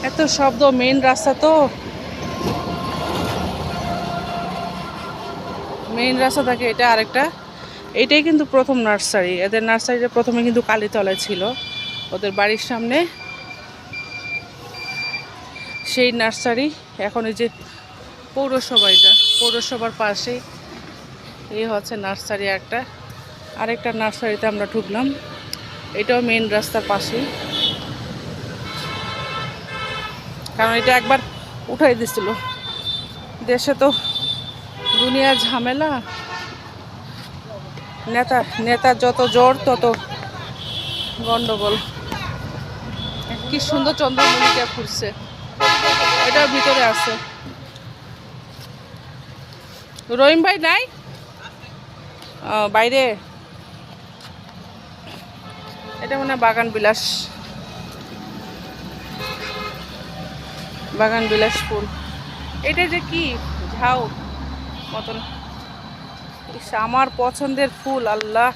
এত শব্দ, মেইন রাস্তা তো, মেইন রাস্তা থাকে এটা আরেকটা। এটাই কিন্তু প্রথম নার্সারি, এদের নার্সারিটা প্রথমে কিন্তু কালীতলায় ছিল ওদের বাড়ির সামনে, সেই নার্সারি। এখন এই যে পৌরসভা, এটা পৌরসভার পাশেই এই হচ্ছে নার্সারি একটা। আরেকটা নার্সারিতে আমরা ঢুকলাম, এটাও মেইন রাস্তার পাশেই, কারণ এটা একবার উঠাই দিছিল। দেশে তো দুনিয়ার ঝামেলা, নেতা যত জোর তত গন্ডগোল। কি সুন্দর চন্দ্রমল্লিকা ফুটছে, এটার ভিতরে আছে। রহিম ভাই নাই বাইরে, এটা মনে হয় বাগান বিলাস, বাগান বিলাস ফুল। এটা যে কি ঝাউ মতন, আমার পছন্দের ফুল। আল্লাহ,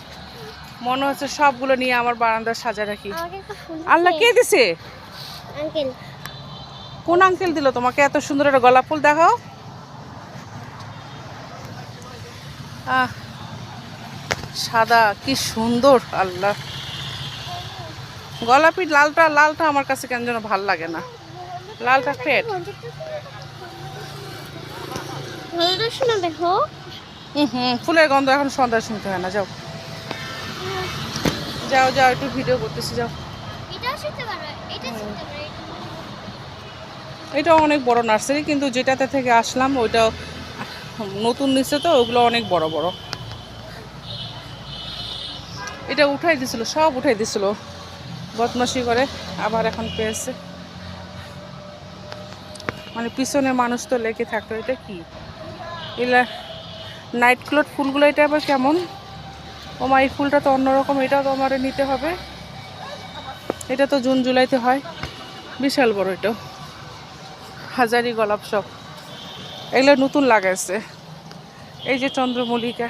মনে হচ্ছে সবগুলো নিয়ে আমার বারান্দা সাজা রাখি। আল্লাহ কে দিছে? আঙ্কেল। কোন আঙ্কেল দিল তোমাকে এত সুন্দর একটা গোলাপ ফুল? দেখাও। সাদা কি সুন্দর, আল্লাহ। গোলাপি লালটা আমার কাছে কেন যেন ভাল লাগে না, লালটা ফেট। ফুলের গন্ধ এখন সন্ধ্যায় শুনতে হয় না। যাও যাও যাও, একটু ভিডিও করতেছি, যাও। এটা অনেক বড় নার্সারি, কিন্তু যেটাতে থেকে আসলাম ওইটা নতুন নিচে, তো ওগুলো অনেক বড় বড়। এটা উঠাই দিছিল, সব উঠাই দিছিল বদমাশি করে, আবার এখন পেয়েছে। মানে পিছনে মানুষ তো লেগে থাকতো। এটা কি এগুলা? নাইট ক্লোথ ফুলগুলো, এটা আবার কেমন? ও মা, এই ফুলটা তো অন্যরকম, এটাও তো আমার নিতে হবে। এটা তো জুন জুলাইতে হয়, বিশাল বড়। এটাও হাজারি গোলাপ, সব এগুলো নতুন লাগাইছে। এই যে চন্দ্রমল্লিকা,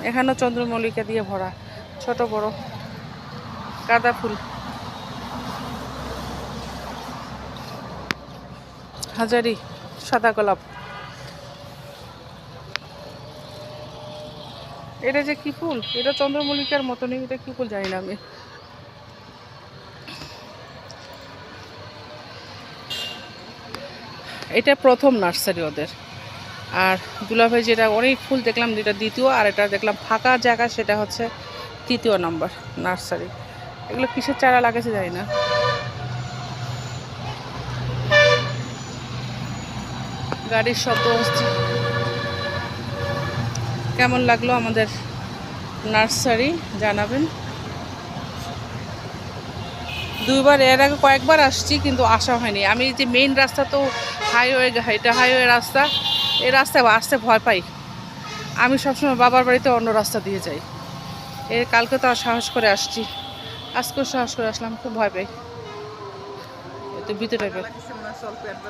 এখানেও চন্দ্রমল্লিকা দিয়ে ভরা, ছোট বড় গাঁদা ফুল, হাজারি, সাদা গোলাপ। এটা যে কি ফুল? এটা চন্দ্রমল্লিকার মতনই, এটা কি ফুল জানি না আমি। এটা প্রথম নার্সারি ওদের। আর দুলাভাই যেটা অনেক ফুল দেখলাম, যেটা দ্বিতীয়, আর এটা দেখলাম ফাঁকা জায়গা, সেটা হচ্ছে তৃতীয় নাম্বার নার্সারি। এগুলো কিসের চারা লাগাইছে জানি না। গাড়ির শব্দ হচ্ছে। কেমন লাগলো আমাদের নার্সারি জানাবেন। দুইবার, এর আগে কয়েকবার আসছি কিন্তু আসা হয়নি। আমি যে মেইন রাস্তা তো হাইওয়ে, এটা হাইওয়ে রাস্তা, এই রাস্তায় আসতে ভয় পাই। আমি সবসময় বাবার বাড়িতে অন্য রাস্তা দিয়ে যাই। কালকে তো সাহস করে আসছি, আজকেও সাহস করে আসলাম, খুব ভয় পাই। তো ভিতরে